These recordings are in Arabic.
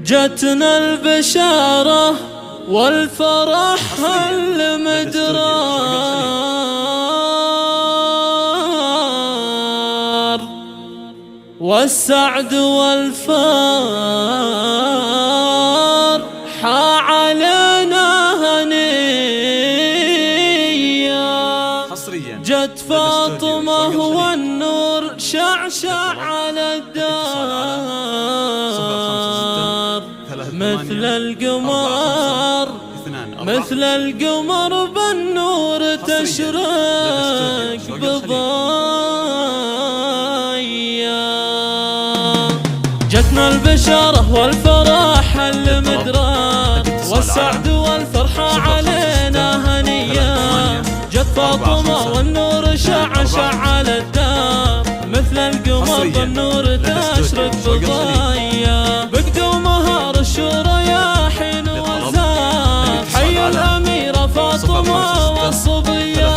جتنا البشارة والفرح المدرار والسعد والفار علينا هنية. جت فاطمة والنور شعشع على الدار مثل القمر مثل القمر بالنور تشرق بضايا. جتنا البشارة والفرح المدرار والسعد والفرحة علينا هنية. جت فاطمة والنور شعشع على الدار مثل القمر بالنور تشرق بضايا. بقدومها الشورى يا حين وزار حي الأميرة فاطمة والصبية.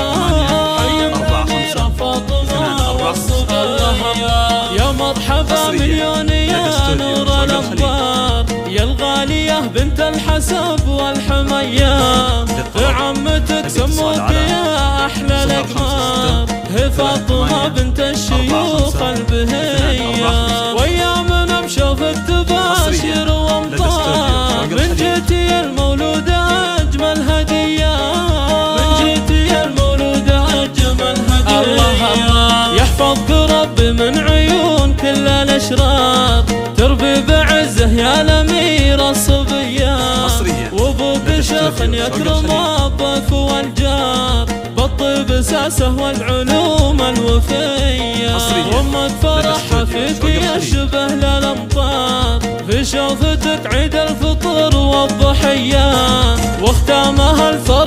حي الأميرة فاطمة والصبية. يا مرحبا مليون يا نور الأنظار يا الغالية بنت الحسب والحمية. في عمتك سموك يا أحلى الأقمار هي فاطمة بنت الشيوخ البهية. وأيامنا بشوفك تباشر وامطار من جيتي المولود أجمل هدية. من جيتي المولود أجمل هدية. الله الله يحفظك ربي من عيون كل الأشرار تربي بعزه يا الأميرة الصبية. وابوك شيخ يكرم الضيف والجار بالطيب ساسه والعلوم الوفية. وامك فرحها فيك يشبه للأمطار في شوفتك عيد الفطر والضحية. واختامها الفرح